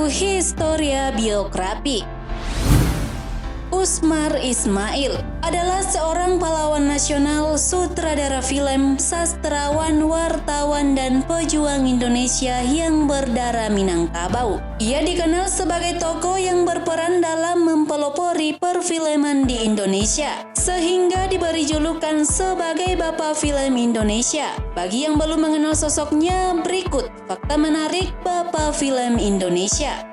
Historia Biografi. Usmar Ismail adalah seorang pahlawan nasional, sutradara film, sastrawan, wartawan, dan pejuang Indonesia yang berdarah Minangkabau. Ia dikenal sebagai tokoh yang berperan dalam mempelopori perfilman di Indonesia, sehingga diberi julukan sebagai Bapak Film Indonesia. Bagi yang belum mengenal sosoknya, berikut fakta menarik Bapak Film Indonesia.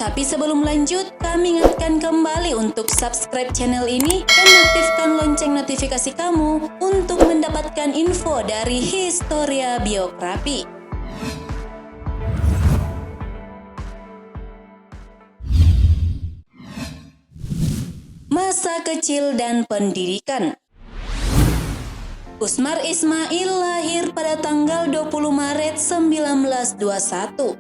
Tapi sebelum lanjut, kami ingatkan kembali untuk subscribe channel ini dan aktifkan lonceng notifikasi kamu untuk mendapatkan info dari Historia Biografi. Masa kecil dan pendidikan. Usmar Ismail lahir pada tanggal 20 Maret 1921.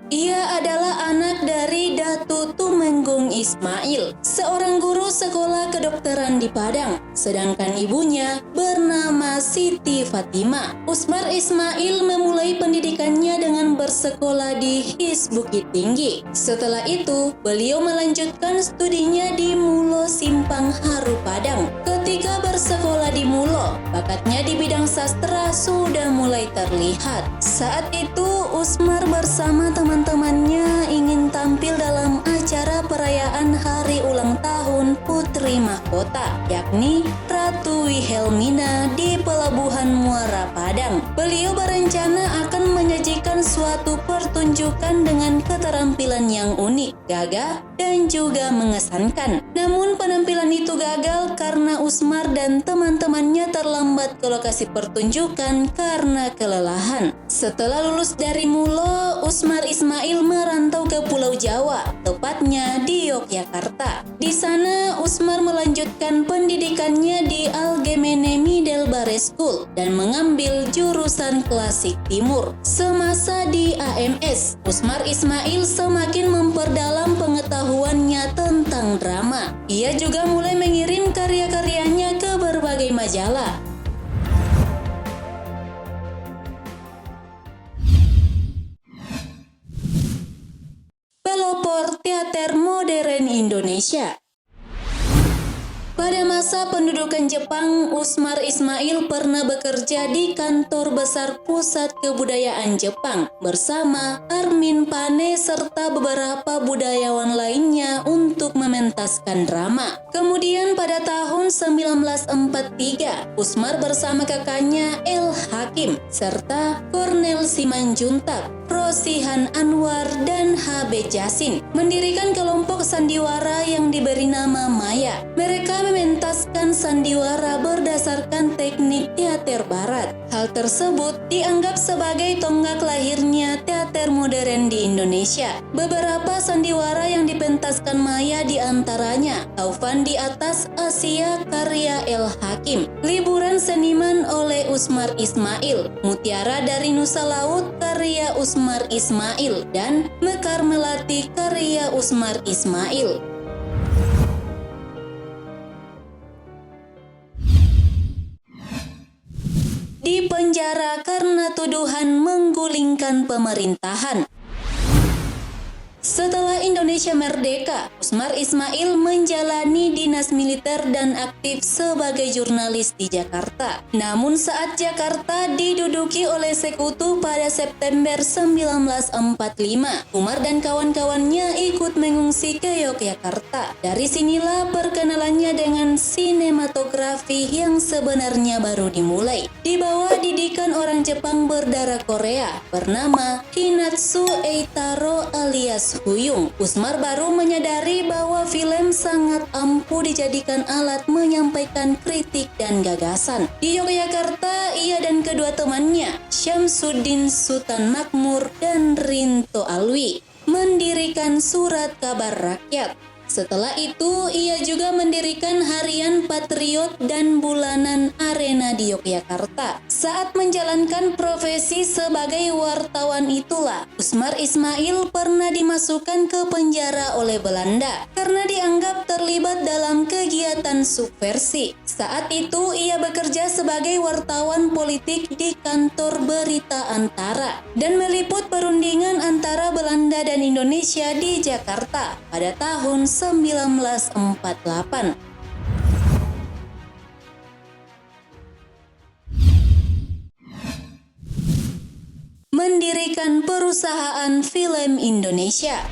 Ia adalah anak dari Datu Tumenggung Ismail, seorang guru sekolah kedokteran di Padang, sedangkan ibunya bernama Siti Fatimah. Usmar Ismail memulai pendidikannya dengan bersekolah di HIS Bukit Tinggi. Setelah itu, beliau melanjutkan studinya di Mulo Simpang Haru Padang. Ketika bersekolah di Mulo, bakatnya di bidang sastra sudah mulai terlihat. Saat itu Usmar bersama teman-temannya ingin tampil dalam acara perayaan hari ulang tahun Putri Mahkota, yakni Ratu Wilhelmina di Pelabuhan Muara Padang. Beliau berencana akan menyajikan suatu pertunjukan dengan keterampilan yang unik, gagah, dan juga mengesankan. Namun penampilan itu gagal karena Usmar dan teman-temannya terlambat ke lokasi pertunjukan karena kelelahan. Setelah lulus dari Mulo, Usmar Ismail merantau ke Pulau Jawa, tepatnya di Yogyakarta. Di sana, Usmar melanjutkan pendidikannya di Algemene Middelbare School dan mengambil jurusan klasik timur. Semasa di AMS, Usmar Ismail semakin memperdalam pengetahuannya tentang drama. Ia juga mulai mengirim karya-karyanya ke berbagai majalah. Pelopor teater modern Indonesia. Pada masa pendudukan Jepang, Usmar Ismail pernah bekerja di Kantor Besar Pusat Kebudayaan Jepang bersama Armin Pane serta beberapa budayawan lainnya untuk mementaskan drama. Kemudian pada tahun 1943, Usmar bersama kakaknya El Hakim serta Cornel Simanjuntak, Rosihan Anwar, dan H.B. Jasin mendirikan kelompok sandiwara yang diberi nama Maya. Mereka mementaskan sandiwara berdasarkan teknik teater barat. Hal tersebut dianggap sebagai tonggak lahirnya teater modern di Indonesia. Beberapa sandiwara yang dipentaskan Maya diantaranya Taufan di Atas Asia karya El Hakim, Liburan Seniman oleh Usmar Ismail, Mutiara dari Nusa Laut karya Usmar Ismail, dan Mekar Melati karya Usmar Ismail. Dipenjara karena tuduhan menggulingkan pemerintahan. Setelah Indonesia merdeka, Usmar Ismail menjalani dinas militer dan aktif sebagai jurnalis di Jakarta. Namun saat Jakarta diduduki oleh Sekutu pada September 1945, Umar dan kawan-kawannya ikut mengungsi ke Yogyakarta. Dari sinilah perkenalannya dengan sinematografi yang sebenarnya baru dimulai. Di bawah didikan orang Jepang berdarah Korea bernama Hinatsu Eitaro alias Huyung, Usmar baru menyadari bahwa film sangat ampuh dijadikan alat menyampaikan kritik dan gagasan. Di Yogyakarta, ia dan kedua temannya, Syamsuddin Sultan Makmur dan Rinto Alwi, mendirikan Surat Kabar Rakyat. Setelah itu, ia juga mendirikan Harian Patriot dan Bulanan Arena di Yogyakarta. Saat menjalankan profesi sebagai wartawan itulah, Usmar Ismail pernah dimasukkan ke penjara oleh Belanda karena dianggap terlibat dalam kegiatan subversi. Saat itu ia bekerja sebagai wartawan politik di kantor berita Antara dan meliput perundingan antara Belanda dan Indonesia di Jakarta pada tahun 1948. Mendirikan perusahaan film Indonesia.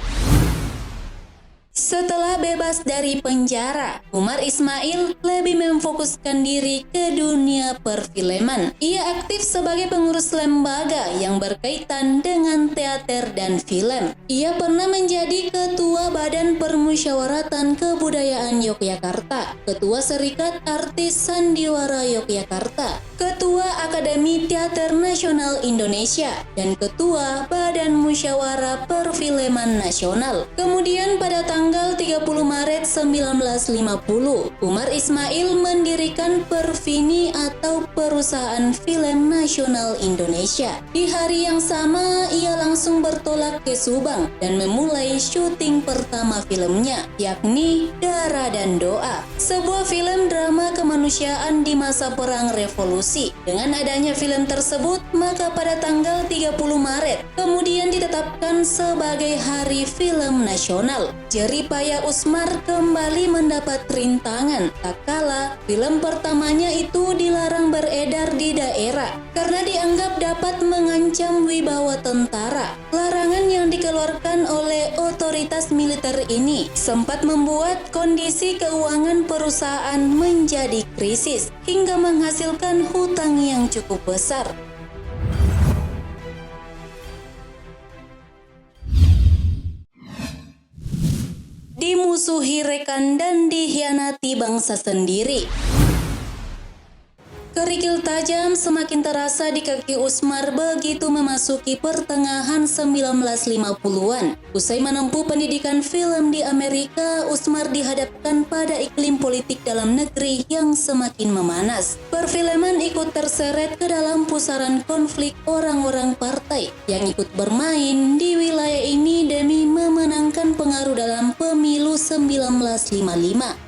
Setelah bebas dari penjara, Umar Ismail lebih memfokuskan diri ke dunia perfilman. Ia aktif sebagai pengurus lembaga yang berkaitan dengan teater dan film. Ia pernah menjadi Ketua Badan Permusyawaratan Kebudayaan Yogyakarta, Ketua Serikat Artis Sandiwara Yogyakarta, Ketua Akademi Teater Nasional Indonesia, dan Ketua Badan Musyawarah Perfilman Nasional. Kemudian pada tanggal 30 Maret 1950, Umar Ismail mendirikan Perfini atau Perusahaan Film Nasional Indonesia. Di hari yang sama, ia langsung bertolak ke Subang dan memulai syuting pertama filmnya, yakni Dara dan Doa, sebuah film drama kemanusiaan di masa Perang Revolusi. Dengan adanya film tersebut, maka pada tanggal 30 Maret kemudian ditetapkan sebagai Hari Film Nasional. Jeripaya Usmar kembali mendapat rintangan tak kala film pertamanya itu dilarang beredar di daerah karena dianggap dapat mengancam wibawa tentara. Larangan yang dikeluarkan oleh otoritas militer ini sempat membuat kondisi keuangan perusahaan menjadi krisis hingga menghasilkan hutang yang cukup besar. Dimusuhi rekan dan dikhianati bangsa sendiri. Kerikil tajam semakin terasa di kaki Usmar begitu memasuki pertengahan 1950-an. Usai menempuh pendidikan film di Amerika, Usmar dihadapkan pada iklim politik dalam negeri yang semakin memanas. Perfilman ikut terseret ke dalam pusaran konflik orang-orang partai yang ikut bermain di wilayah ini demi memenangkan pengaruh dalam pemilu 1955.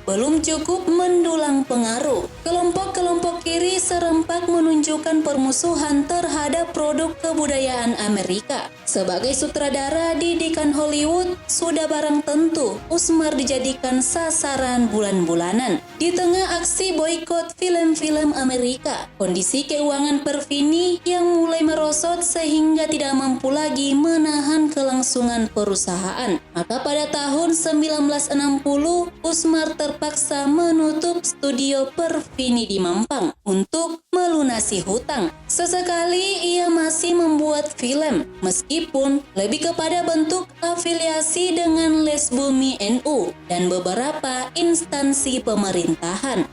Belum cukup mendulang pengaruh, kelompok-kelompok kiri serempak menunjukkan permusuhan terhadap produk kebudayaan Amerika. Sebagai sutradara didikan Hollywood, sudah barang tentu Usmar dijadikan sasaran bulan-bulanan. Di tengah aksi boikot film-film Amerika, kondisi keuangan Perfini yang mulai merosot sehingga tidak mampu lagi menahan kelangsungan perusahaan. Maka pada tahun 1960, Usmar terpaksa menutup studio Perfini di Mampang untuk melunasi hutang. Sesekali ia masih membuat film, meskipun lebih kepada bentuk afiliasi dengan Les Bumi NU dan beberapa instansi pemerintahan.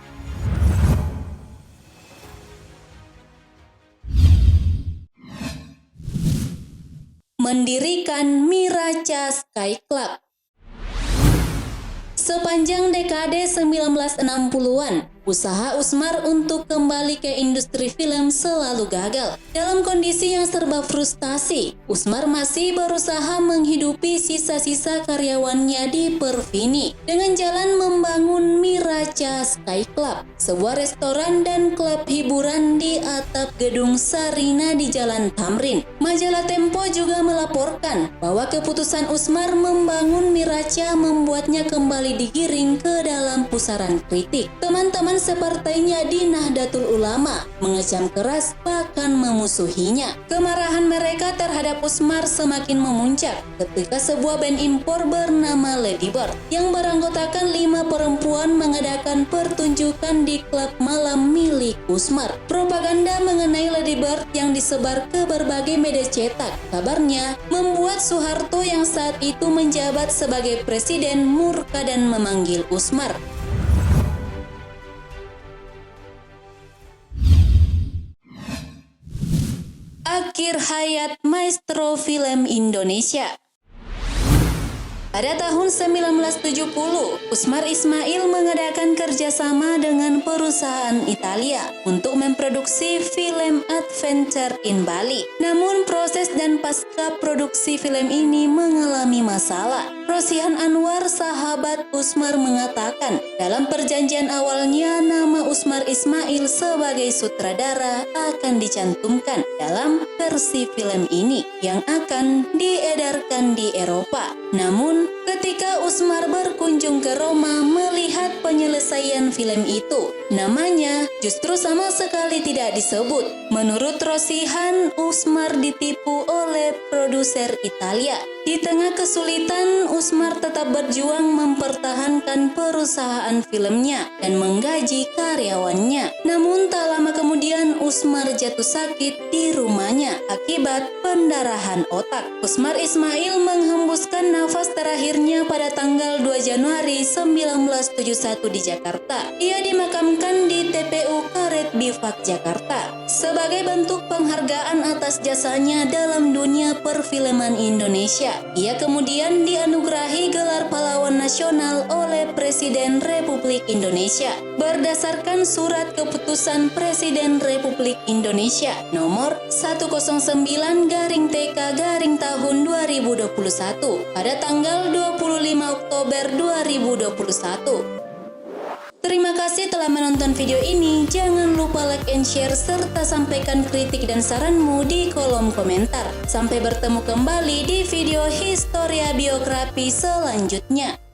Mendirikan Miraca Sky Club. Sepanjang dekade 1960-an, usaha Usmar untuk kembali ke industri film selalu gagal. Dalam kondisi yang serba frustasi, Usmar masih berusaha menghidupi sisa-sisa karyawannya di Perfini dengan jalan membangun Miraca Sky Club, sebuah restoran dan klub hiburan di atap gedung Sarina di Jalan Tamrin. Majalah Tempo juga melaporkan bahwa keputusan Usmar membangun Miraca membuatnya kembali digiring ke dalam pusaran kritik. Teman-teman separtainya di Nahdlatul Ulama mengecam keras bahkan memusuhinya. Kemarahan mereka terhadap Usmar semakin memuncak ketika sebuah band impor bernama Lady Bird yang beranggotakan 5 perempuan mengadakan pertunjukan di klub malam milik Usmar. Propaganda mengenai Lady Bird yang disebar ke berbagai media cetak kabarnya membuat Soeharto yang saat itu menjabat sebagai presiden murka dan memanggil Usmar. Akhir hayat maestro film Indonesia. Pada tahun 1970, Usmar Ismail mengadakan kerjasama dengan perusahaan Italia untuk memproduksi film Adventure in Bali. Namun proses dan pasca produksi film ini mengalami masalah. Rosihan Anwar, sahabat Usmar, mengatakan dalam perjanjian awalnya nama Usmar Ismail sebagai sutradara akan dicantumkan dalam versi film ini yang akan diedarkan di Eropa. Namun, ketika Usmar berkunjung ke Roma melihat penyelesaian film itu, namanya justru sama sekali tidak disebut. Menurut Rosihan, Usmar ditipu oleh produser Italia. Di tengah kesulitan, Usmar tetap berjuang mempertahankan perusahaan filmnya dan menggaji karyawannya. Namun tak lama kemudian Usmar jatuh sakit di rumahnya akibat pendarahan otak. Usmar Ismail menghembuskan nafas terakhirnya pada tanggal 2 Januari 1971 di Jakarta. Ia dimakamkan di TPU Karet Bifak, Jakarta. Sebagai bentuk penghargaan atas jasanya dalam dunia perfilman Indonesia, ia kemudian dianugerahi gelar pahlawan nasional oleh Presiden Republik Indonesia berdasarkan surat keputusan Presiden Republik Indonesia nomor 109/TK tahun 2021 pada tanggal 25 Oktober 2021. Terima kasih telah menonton video ini. Jangan lupa like and share serta sampaikan kritik dan saranmu di kolom komentar. Sampai bertemu kembali di video Historia Biografi selanjutnya.